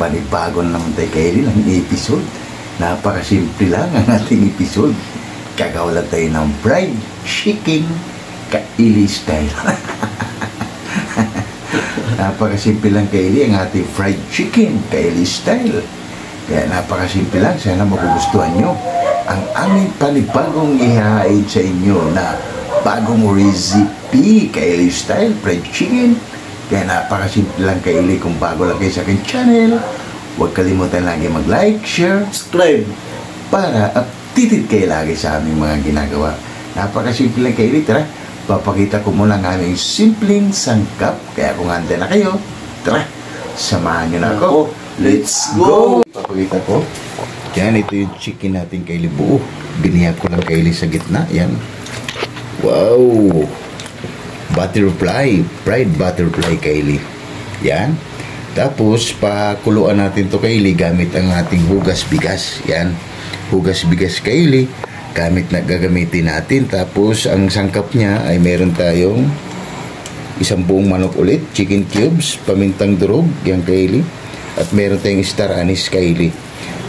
Panibago na naman tayo kaili ng episode. Napakasimple lang ang ating episode. Gagawa lang tayo ng fried chicken kaili style. Napakasimple lang kaili ang ating fried chicken kaili style. Kaya napakasimple lang. Sana magugustuhan nyo ang aming panibagong ihahain sa inyo na bagong recipe kaili style fried chicken. Kaya napakasimple lang kaili. Kung bago lang kayo sa aking channel, huwag kalimutan lagi mag-like, share, subscribe para updated kayo lagi sa aming mga ginagawa. Napakasimple lang kaili. Tara, papakita ko muna ang aming simpleng sangkap. Kaya kung handa na kayo, tara, samahan nyo na ako. Let's go! Papakita ko. Yan, ito yung chicken natin kaili buo. Biniyak ko lang kaili sa gitna. Yan. Wow! Butterfly, fried butterfly kaili. Yan. Tapos pakuluan natin to kaili gamit ang ating hugas bigas. Yan. Hugas bigas kaili gamit na gagamitin natin. Tapos ang sangkap niya ay meron tayong isang buong manok ulit, chicken cubes, pamintang durog, yan kaili. At meron tayong star anise kaili.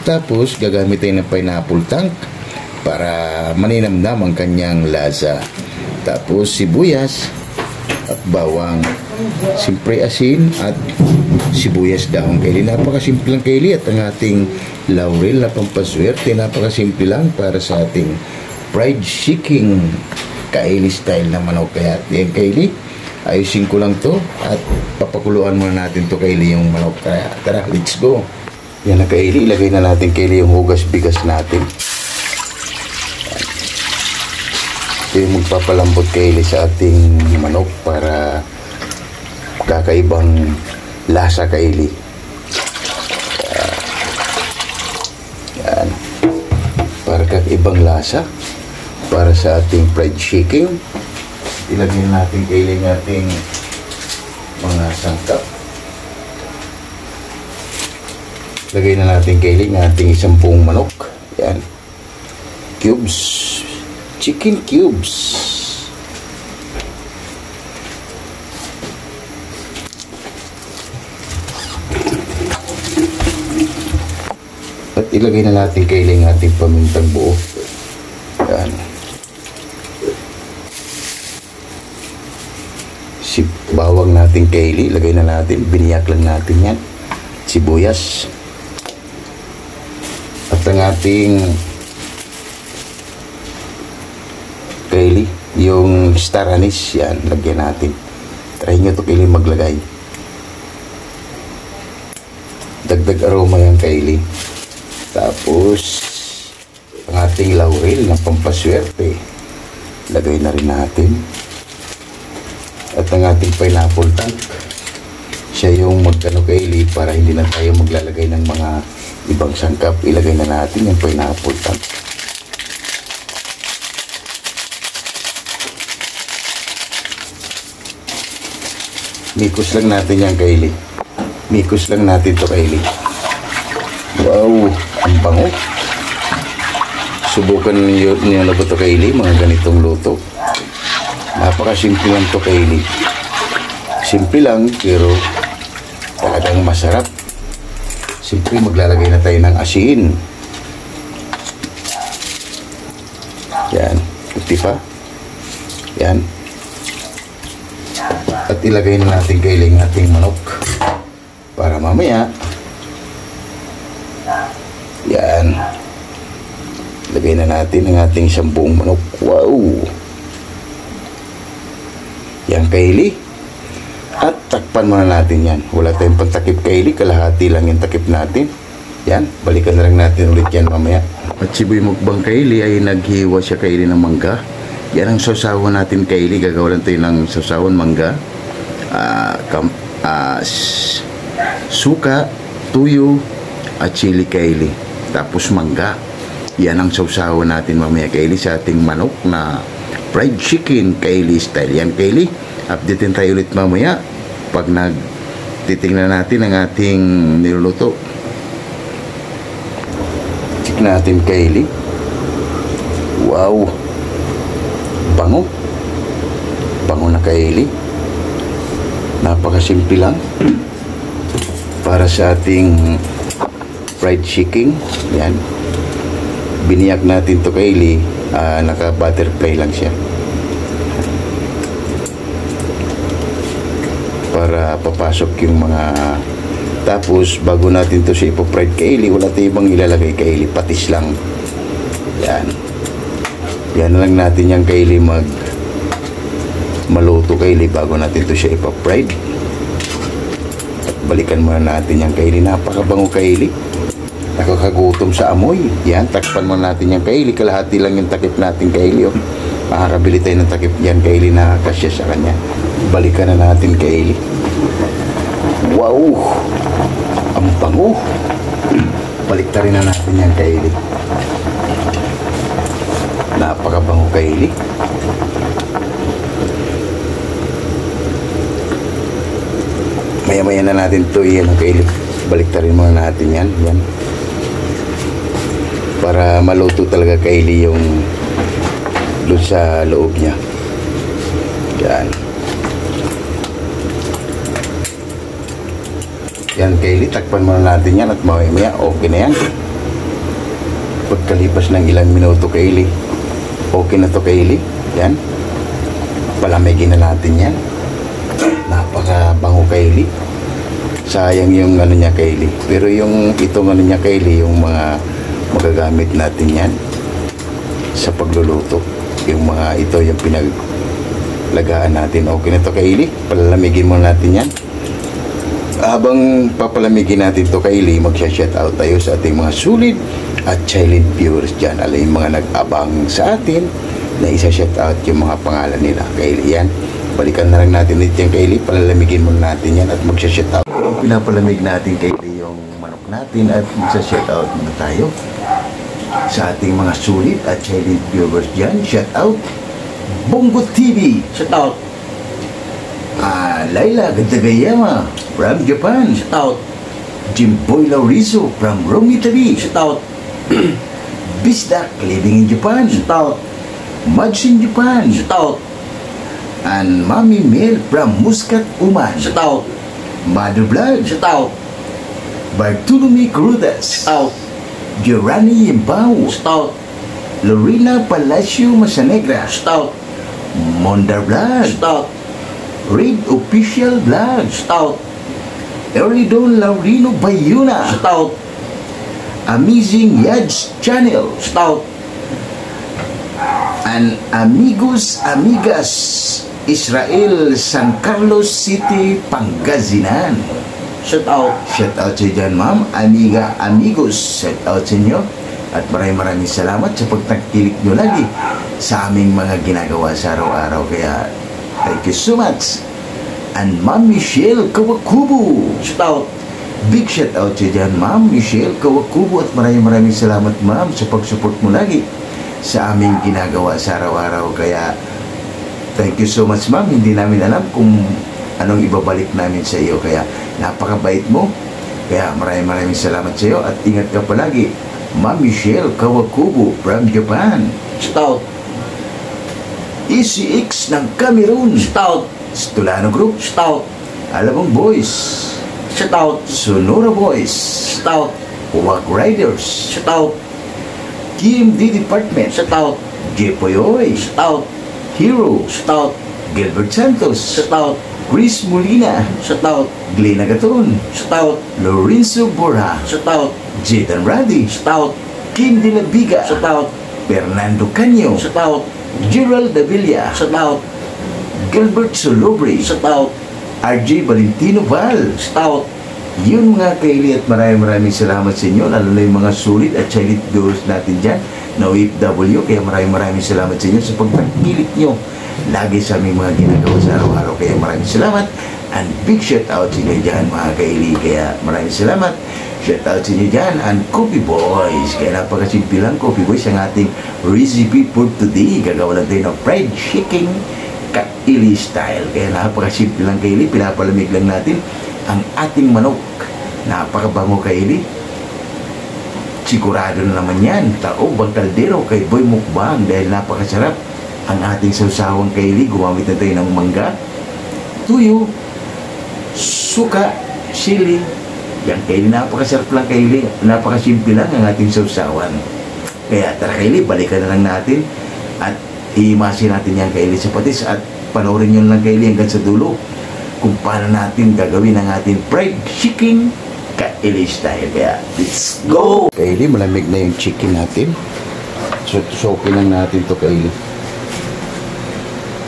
Tapos gagamit tayo ng pineapple tank para maninamnam ang kanyang lasa. Tapos sibuyas at bawang, siyempre asin at sibuyas dahon kaili. Napakasimple lang kaili. At ang ating laurel na pampaswerte, napakasimple lang para sa ating fried chicken kaili style na manok. Kaya yan kaili, ayusin ko lang to at papakuluan muna natin to kaili yung manok. Kaya tara, let's go. Yan na kaili, ilagay na natin kaili yung hugas bigas natin. Ito yung magpapalambot kaili sa ating manok para kakaibang lasa kaili. Yan. Para kakaibang lasa para sa ating fried chicken. Ilagay natin kaili ng ating mga sangkap. Lagay na natin kaili ng ating isang buong manok. Yan. Cubes. Chicken cubes. At ilagay na natin kaili ng ating pamintang buo. Yan. Bawang natin kaili, ilagay na natin, biniyak lang natin yan. Sibuyas. At ang ating kaili, yung star anise, yan, lagyan natin. Try nyo ito kaili maglagay. Dagdag aroma yan kaili. Tapos ang ating laurel na pampaswerte, lagay na rin natin. At ang ating pineapple tank, siya yung magkano kaili para hindi na tayo maglalagay ng mga ibang sangkap. Ilagay na natin yung pineapple tank. Mikos lang natin yan kaili. Mikos lang natin to kaili. Wow, ang bango. Subukan niyo na ba to kaili, mga ganitong luto. Napakasimple lang to kaili. Simple lang pero talagang masarap. Simple, maglalagay na tayo ng asin. Yan, kunti pa. Yan. At ilagay na natin kaili ng ating manok para mamaya. Yan. Lagay na natin ang ating isang buong manok. Wow! Yan kaili. At takpan muna natin yan. Wala tayong pantakip kaili. Kalahati lang yung takip natin. Yan. Balikan na lang natin ulit yan mamaya. At si Boy Mukbang kaili ay naghiwa siya kaili ng mangga. Yan ang sausawan natin kaili. Gagawa lang tayo ng sausawan mangga. Suka, tuyo, at chili kaili. Tapos mangga. Yan ang sausawan natin mamaya kaili sa ating manok na fried chicken kaili style. Yan kaili. Updatein tayo ulit mamaya pag titingnan natin ang ating niluluto. Check natin kaili. Wow, bango. Bango na kaili. Napakasimple lang para sa ating fried chicken. Yan. Biniyak natin to Kaylee. Naka butterfly lang siya. Para papasok yung mga... Tapos bago natin to siya ipo-fried Kaylee, wala tayong ibang ilalagay Kaylee. Patis lang. Yan. Yan lang natin yung Kaylee maluto Kaylee bago natin to siya ipo-fried. At balikan muna natin yung Kaylee. Napakabango Kaylee. Nakakagutom sa amoy. Yan, takpan mo natin yung Kaylee. Kalahati lang yung takip natin Kaylee. Oh. Makakabili tayo ng takip yan Kaylee na kasya sa kanya. Balikan na natin Kaylee. Wow! Ang bango! Baliktarin na natin yan Kaylee. Napakabango Kaylee. Maya-maya na natin ito yan Kaylee. Baliktarin muna natin yan. Yan. Para maluto talaga Kaylee yung doon sa loob niya. Yan. Yan Kaylee, takpan muna natin yan at maya okay na yan. Pagkalipas ng ilang minuto Kaylee, okay na to Kaylee. Yan. Palamigin na natin yan. Napakabango Kaylee. Sayang yung ano niya Kaylee. Pero yung itong ano niya Kaylee, yung mga magagamit natin yan sa pagluluto. Yung mga ito yung pinaglagaan natin. Okay na to Kaylee. Palamigin muna natin yan. Habang papalamigin natin to Kaylee, magsha-shout out tayo sa ating mga sulit at silent viewers dyan. Alam yung mga nag-abang sa atin na isa-shout out yung mga pangalan nila Kaylee. Yan. Balikan na lang natin ito yung Kaylee. Palamigin muna natin yan at magsha-shout out. Pinapalamig natin Kaylee yung manok natin at magsha-shout out muna tayo sa ating mga sulit at silent viewers dyan. Shout out Bongo TV. Shout out Laila Gadagayama from Japan. Shout out Jimboy Laurizo from Rome, Italy. Shout out Bisdak living in Japan. Shout out Mads in Japan. Shout out And Mami Mel from Muscat, Oman. Shout out Mother Blood. Shout out Bartolome Crudas. Shout out Giorani Imbao. Shout out Lorena Palacio Masanegra. Shout out Mondar Blood. Shout out Reid Official Vlog. Shout out Eridon Laurino Bayuna. Shout out Amazing Yads Channel. Shout out And Amigos Amigas Israel San Carlos City, Pangasinan. Shout out Shout out sa dyan ma'am. Amiga, amigos, shout out sa inyo. At maraming salamat sa pagtangkilik nyo lagi sa aming mga ginagawa sa araw-araw. Kaya thank you so much. And Ma'am Michelle Kawakubo. Shout out Big shout out sa dyan Ma'am Michelle Kawakubo. At maraming salamat ma'am sa pag-support mo lagi sa aming ginagawa sa araw-araw. Kaya thank you so much ma'am. Hindi namin alam kung anong ibabalik namin sa iyo. Kaya napakabait mo. Kaya maraming salamat sa iyo. At ingat ka palagi. Ma'am Michelle Kawakubo from Japan. Shout out ECX ng Cameroon. Shout out Stolano Group. Shout out Alabang Boys. Shout out Sonora Boys. Shout out Uwak Riders. Shout out KMD Department. Shout out Jepoyoy. Shout out Hero. Shout out Gilbert Santos. Shout out Chris Molina. Shout out Glenn Agaton. Shout out Lorenzo Borja. Shout out Jetan Radi. Shout out Kim De La Viga. Shout out Fernando Canyo. Shout out Gerald Davilla. Shout out Gilbert Solobre. Shout out RJ Valentino Val. Shout out Yun mga Kaylee, at maraming salamat sa inyo, lalo na yung mga sulit at silent viewers natin dyan na OFW. Kaya maraming salamat sa inyo sa pagtangkilik nyo lagi sa aming mga ginagawa sa araw-araw. Kaya maraming salamat and big shout out sa inyo dyan mga Kaylee. Kaya maraming salamat, shout out sa inyo dyan. And Coffee Boys, kaya napakasimple lang Coffee Boys ang ating recipe for today. Gagawa lang tayo ng fried chicken Kaylee style. Kaya napakasimple lang Kaylee, pinapalamig lang natin ang ating manok. Napakabango Kaylee. Sigurado na naman yan. Taob ang kaldero kay Boy Mukbang dahil napakasarap ang ating sausawang Kaylee. Gumamit na tayo ng mangga, tuyo, suka, sili, Yan Kaylee, napakasarap lang Kaylee. Napakasimple lang ang ating sausawan. Kaya tara Kaylee, balikan na lang natin at ihimasin natin yan Kaylee sa patis at panoorin nyo lang Kaylee hanggang sa dulo kung paano natin gagawin ang ating fried chicken Kaylee style. Kaya let's go! Kaylee, malamig na yung chicken natin. So tusokin lang natin to Kaylee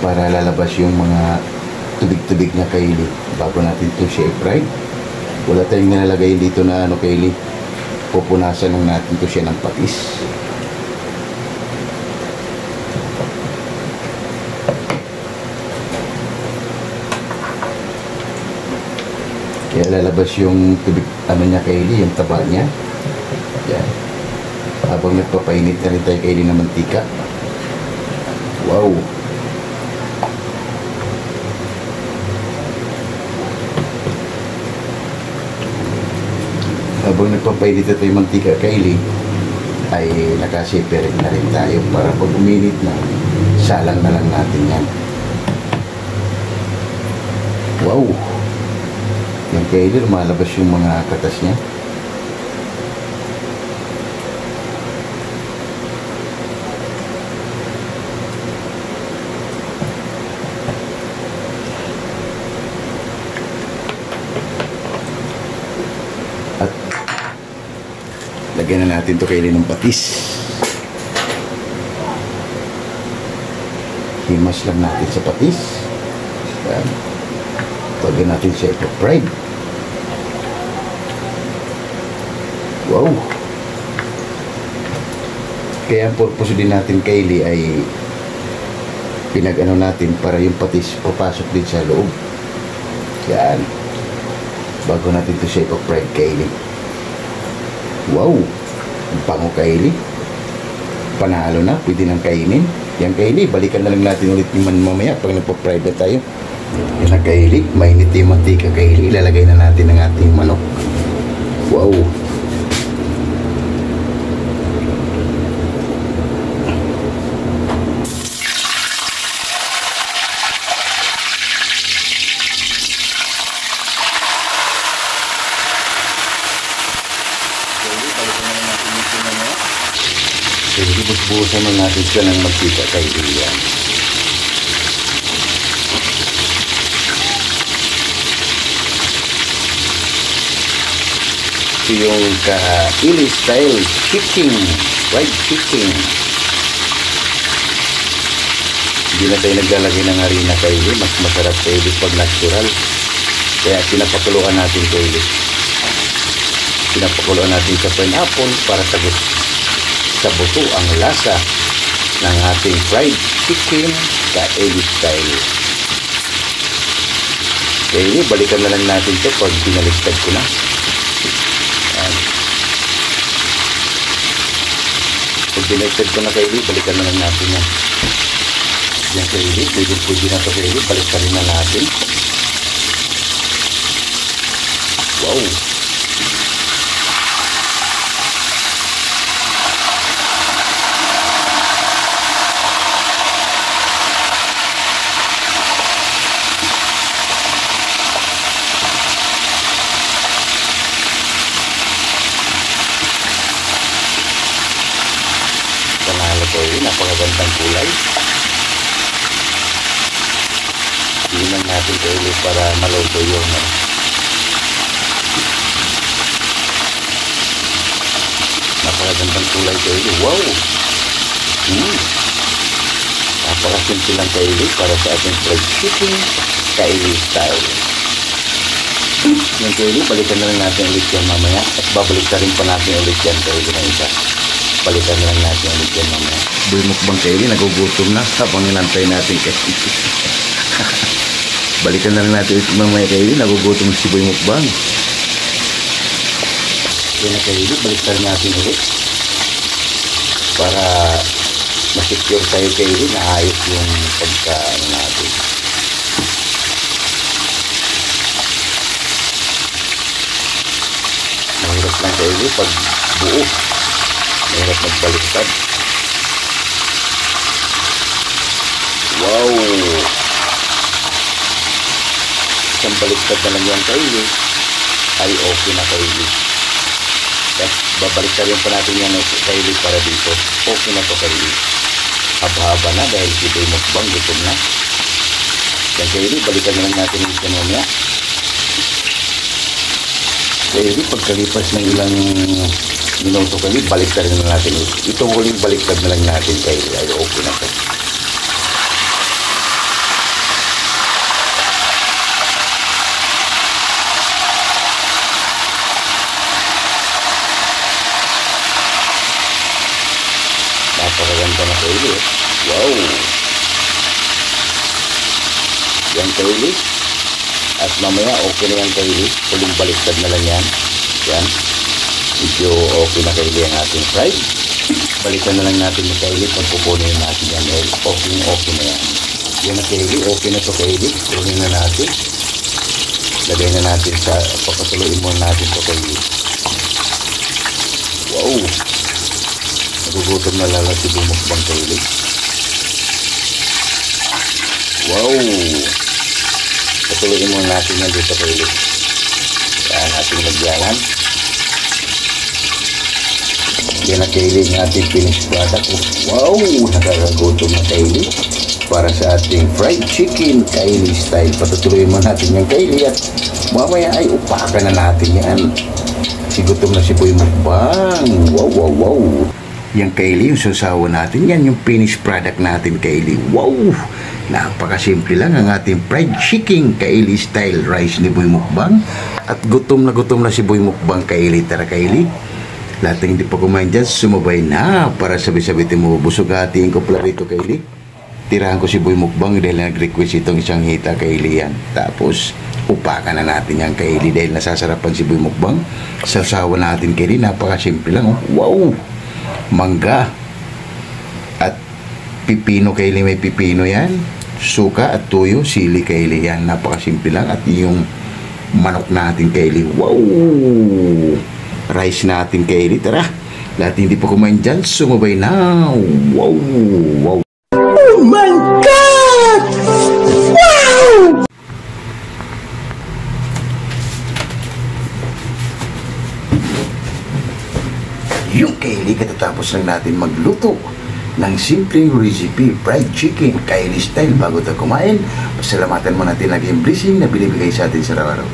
para lalabas yung mga tubig-tubig na Kaylee bago natin to siya i-fried. Wala tayong nilalagay dito na ano Kaylee. Pupunasan lang natin to siya ng patis. Kaya lalabas yung tubig ano niya Kaylee, yung taba niya. Yan. Habang nagpapainit na rin tayo Kaylee ng mantika. Wow! Habang nagpapainit ito yung mantika Kaylee, ay nakasiperit na rin tayo para pag uminit na, salang na lang natin yan. Wow! Yung Kaylee, lumalabas yung mga katas niya. Lagyan na natin to Kaylee ng patis. Himas lang natin sa patis. Yan. Lagyan natin siya ito-fried. Wow! Kaya ang purpose din natin Kaylee ay pinag-ano natin para yung patis papasok din sa loob. Yan. Bago natin to siya ito-fried Kaylee. Wow! Ang pango Kaylee. Panalo na. Pwede nang kainin. Yan Kaylee. Balikan na lang natin ulit naman mamaya pag nagpa-fried na tayo. Yan na Kaylee. Mainit yung mantika Kaylee. Ilalagay na natin ang ating manok. Wow! Jadi busbusan na natin siya ng magkita Kaylee yan. Ito yung Kaylee style chicken, fried chicken. Hindi na tayo naglalagay ng harina Kaylee, mas masarap Kaylee pag natural. Kaya pinapakuluan natin Kaylee. Pinapakuluan natin sa pineapple para sa buto ang lasa ng ating fried chicken Kaylee style. Kaylee, balikan na lang natin ito pag binaliktad ko na. Ayan. Pag binaliktad ko na Kaylee, balikan na lang natin yan. Yan Kaylee, pwede na ito Kaylee, balikan rin na natin. Wow! Panalo Kaylee, napakagandang kulay. Tingnan natin Kaylee para maluto yung napakagandang kulay Kaylee. Wow! Napakasimple lang Kaylee para sa ating fried chicken Kaylee style. Yung Kaylee, balikan na lang natin ulit yan mamaya at babalik na rin pa natin ulit yan Kaylee na isa. Balikan na lang natin ulit yan mamaya. Boy mukbang Kaylee, nagugutom na habang inantay natin Kaylee. Balikan na lang natin ulit mamaya Kaylee, nagugutom si Boy mukbang. Yan na Kaylee, balikan natin ulit para masecure tayo Kaylee na ayos yung pagkaano natin. Mahirap lang Kaylee pag buo. Mahirap magbaliktad. Wow! Isang baliktad na lang yan Kaylee ay okay na Kylie. Babalik ka rin pa natin yan Kylie para dito. Okay na to Kylie. Haba-haba na dahil si Boy Mukbang gutom na. Yan Kylie, balikan na lang natin yung kanina. Kylie, pagkalipas ng ilang minuto Kylie, baliktad na natin. Ito huling baliktad na lang natin Kylie. Ay okay na to. Napakaganda na Kylie. Wow! Yan Kylie. At mamaya okay na yan Kylie. Huling baliktad na lang yan. Yan. Medyo okay na Kylie ang ating fried. Balikan na lang natin yung Kylie. Pagpupunin natin yan. Okay na yan. Yan na Kylie. Okay na to Kylie. Tuloy na natin. Lagay na natin sa papatuloyin muna natin to Kylie. Wow! Nagugutom na lala si Boy Mukbang Kylie. Wow! Patuloyin muna natin yan dito Kylie. Kaya natin nagyalan. Yan na Kylie ng ating finished product. Wow! Nakakagutom na Kylie. Para sa ating fried chicken Kylie style. Patutuloyin muna natin yung Kylie at mamaya ay upakan na natin yan. Sigutom na si Boy Mukbang. Wow, wow, wow. Yung Kylie, yung sasawa natin, yan yung finished product natin Kylie. Wow! Napakasimple lang ang ating fried chicken Kylie style rice ni Boy Mukbang. At gutom na si Boy Mukbang Kylie. Tara Kylie, lahat ng hindi pa kumain dyan, sumabay na para sabi-sabitin mo. Busog hatiin ko pala rito Kylie. Tirahan ko si Boy Mukbang dahil nag-request itong isang hita Kylie yan. Tapos upakan na natin yan Kylie dahil nasasarapan si Boy Mukbang. Sasawa natin Kylie, napakasimple lang. Oh. Wow! Mangga at pipino Kylie, may pipino yan, suka at tuyo, sili Kylie yan, napakasimple lang. At yung manok natin Kylie, wow! Rice natin Kylie, tara, lahat hindi pa kumain dyan, sumabay na. Wow! Wow! Oh my God! Wow! Yung Kylie, katatapos lang natin magluto ng simpleng recipe, fried chicken, Kylie style. Bago tayo kumain, pasalamatan mo natin lagi yung blessing na binibigay sa atin sa araw-araw.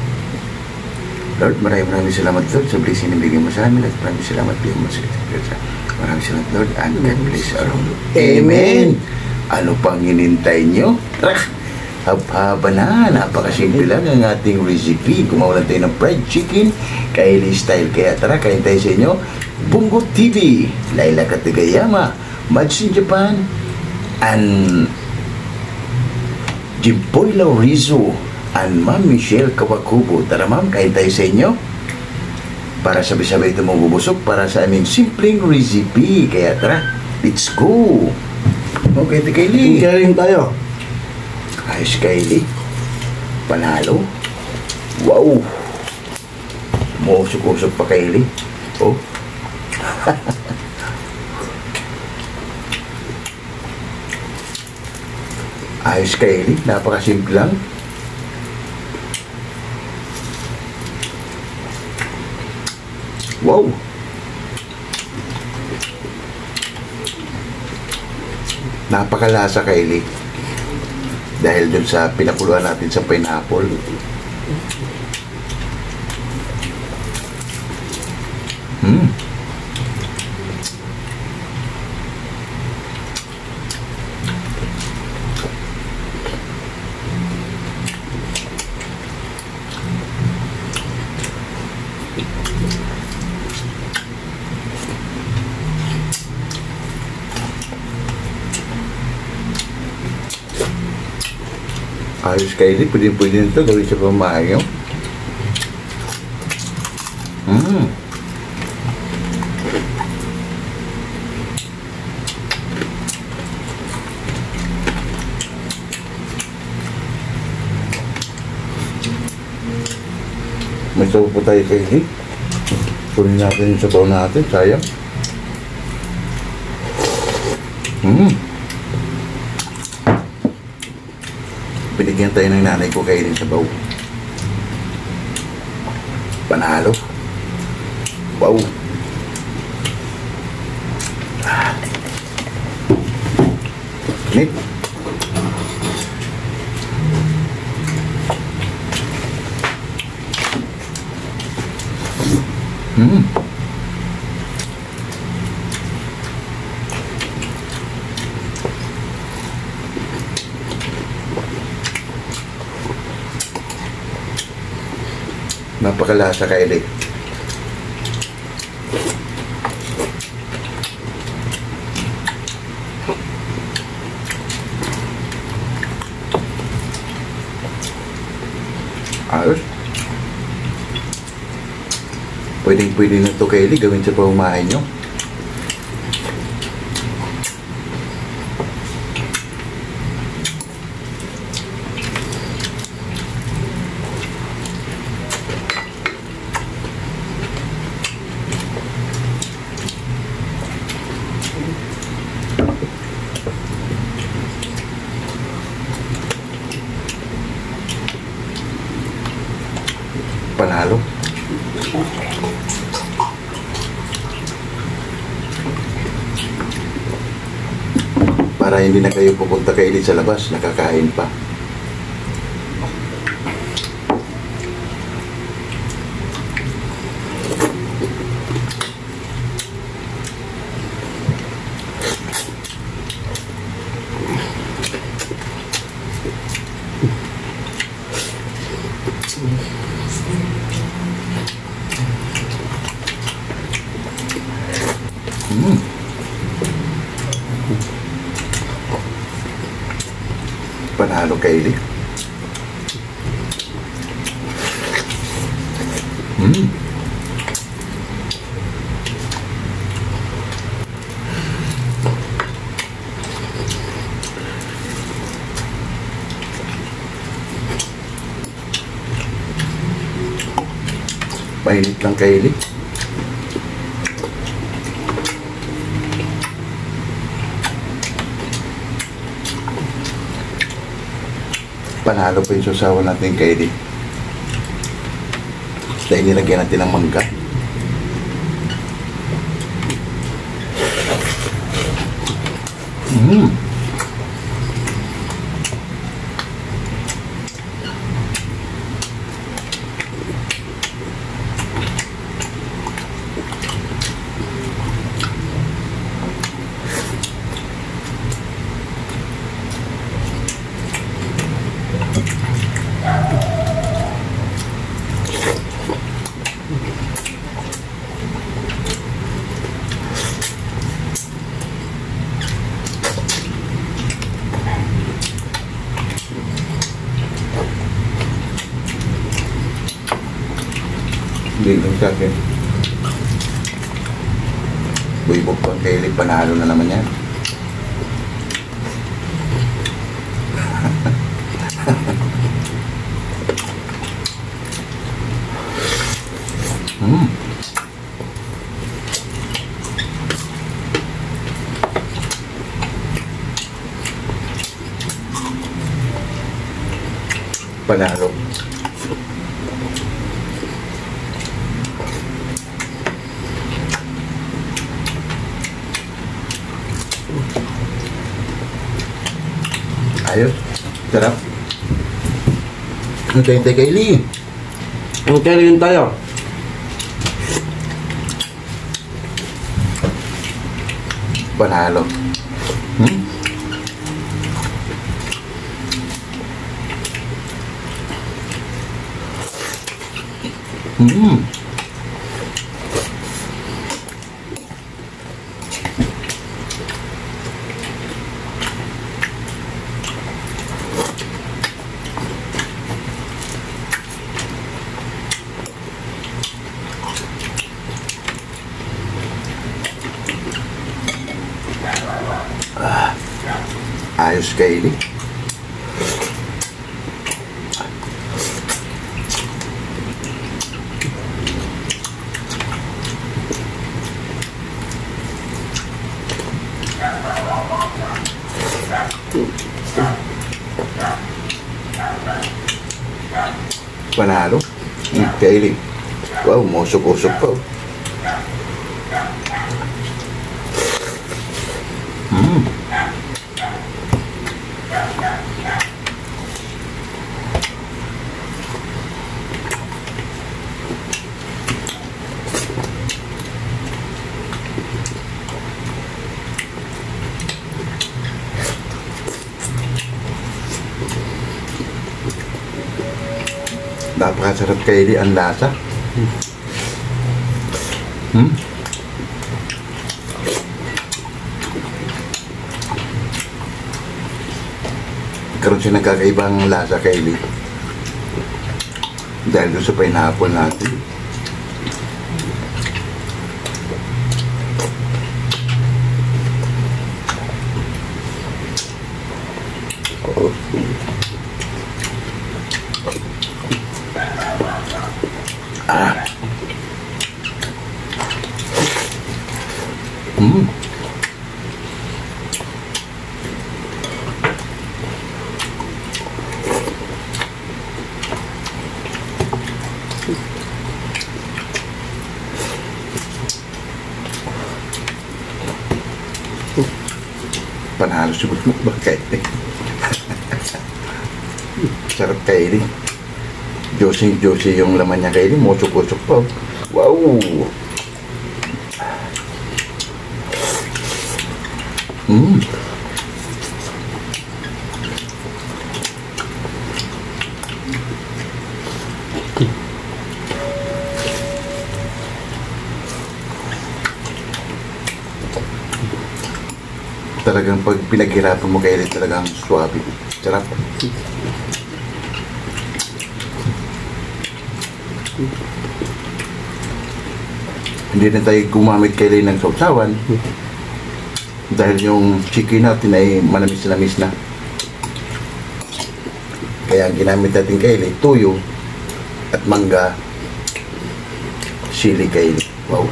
Lord, maraming salamat Lord sa blessing na bigay mo sa amin at maraming salamat bigay mo sa atin. Maraming salamat Lord and God bless our Lord. Amen! Ano pang hinintay nyo? Haba na, napakasimple lang ang ating recipe. Gumawa tayo ng fried chicken Kylie style. Kaya tara, kain tayo sa inyo. Bungo TV, Laila Katigayama, Mads in Japan, and Jimpoy Laurizo, and Ma'am Michelle Kawakubo. Tara ma'am, kain tayo sa inyo. Para sabay-sabay ito mabubusog para sa aming simpleng recipe. Kaya tara, let's go! Okay, Kylie. Tingkarin tayo. Ayos Kylie. Panalo. Wow! Musok-usok pa Kylie. Oh. Ayos Kylie, napakasimple lang. Wow! Napakalasa Kylie. Dahil dun sa pinakuluan natin sa pineapple. Ayos Kylie, pwede nito gawin sa pamahayo. May sabaw po tayo Kylie. Kunin natin yung sabaw natin, sayang. Binigyan tayo ng nanay ko Kylie sabaw. Panalo. Wow. Init. Napakalasa Kylie. Ayos. Pwedeng-pwede na ito Kylie, gawin sa pamamahay nyo. Panalo. Para hindi na kayo pupunta Kylie sa labas, nakakain pa. Panalo Kylie. Mainit lang Kylie. Panalo pa yung susawa natin Kylie. Dahil nilagyan natin ng mangga. Hindi lang sa akin. Buibog pa Kylie, panalo na naman yan. Panalo. Ayos. Sarap. Hintay-hintay Kylie. Hintay rin tayo. Panalo. Ayos Kylie. Panalo. Kylie. Wow, musok-usok pa. Napakasarap kaili ang lasa. Karoon siya nagkakaibang lasa kaili. Dahil doon sa pineapple natin. Panalo siguro ba kaili? Sarap kaili. Juicy yung laman niya kaili. Musok-usok pa. Wow! Talagang pag pinaghirapan mo kaili, talagang swabe. Sarap. Hindi na tayo gumamit kaili ng sausawan dahil yung chicken natin ay manamis-namis na. Kaya ang ginamit natin kaili, tuyo at mangga, sili kaili. Wow!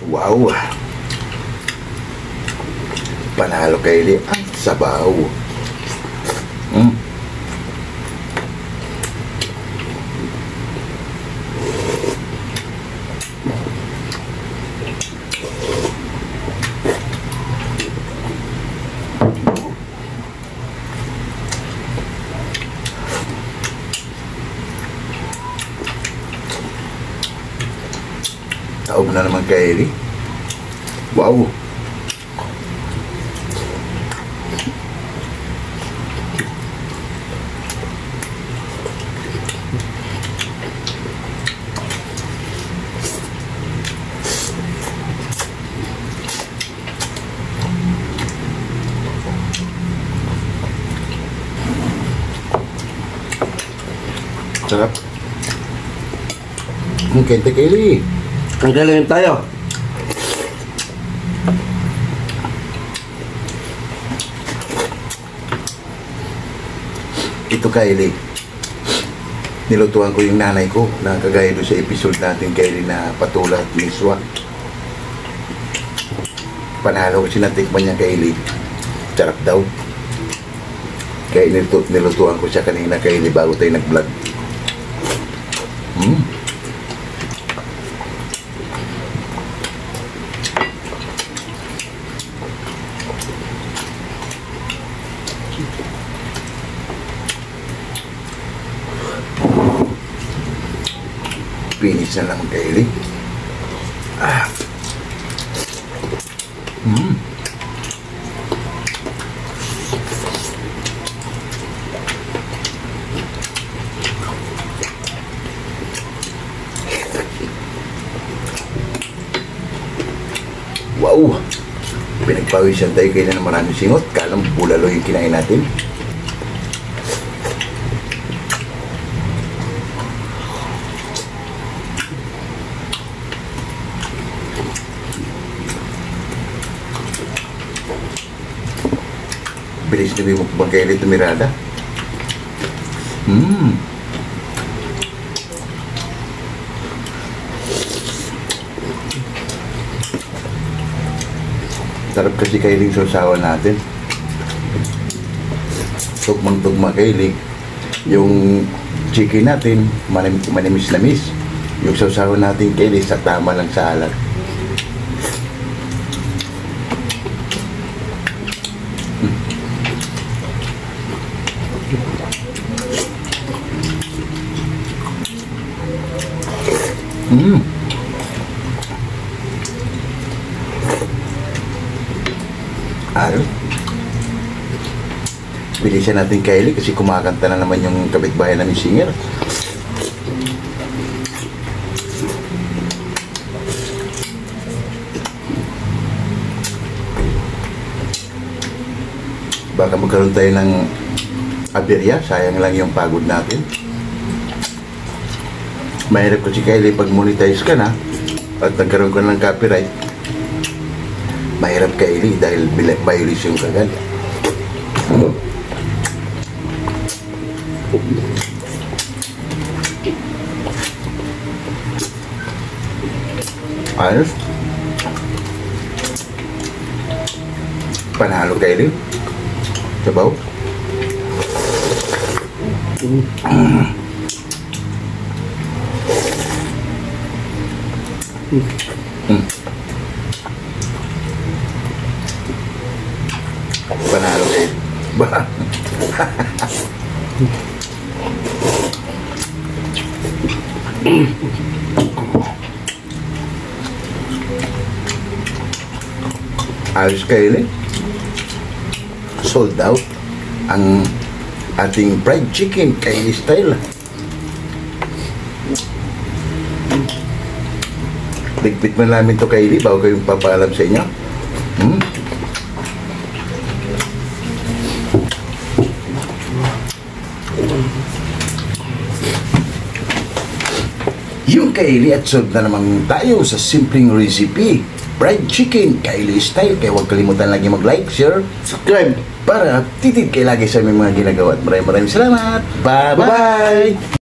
Wow! Panalo kaili ang sabaw. Taob na naman kaili. Wow! Sarap. Ang kente kaili. Ang galing tayo. Ito kaili, nilutuan ko yung nanay ko na kagaya doon sa episode natin kaili na patula at miswa. Panalo ko sinatikman niya kaili. Sarap daw. Kaya nilutuan ko siya kanina kaili bago tayo nag-vlog. Finish na lang kaili. Wow! Pinagpawisan tayo kayo na ng maraming singot. Kalang bulalo yung kinain natin. Bilis na mo bang Kylie tumirada. Sarap kasi Kylie sausawan natin. Tugmang-tugma Kylie. Yung chicken natin, manimis-lamis. Yung sausawan natin Kylie, sa tama lang sa alat. Ayos. Bilisan natin Kylie kasi kumakanta na naman yung kapitbahay namin singer. Baka magkaroon tayo ng aberya, sayang lang yung pagod natin. Mahirap kasi Kylie pag monetize ka na at nagkaroon ka ng copyright. Mahirap Kylie dahil violation ka agad. Ayos. Panalo Kylie. Sabaw. Panalo Kylie. Ba? Ayos Kylie. Sold out ang ating fried chicken Kylie style. Ligpit man namin to Kylie bago kayong papaalam sa inyo. Yung Kylie at sold na naman tayo sa simpleng recipe fried chicken Kylie style. Kaya huwag kalimutan lagi mag-like, share, subscribe para titid kayo lagi sa aming mga ginagawa. Maraming salamat. Bye-bye!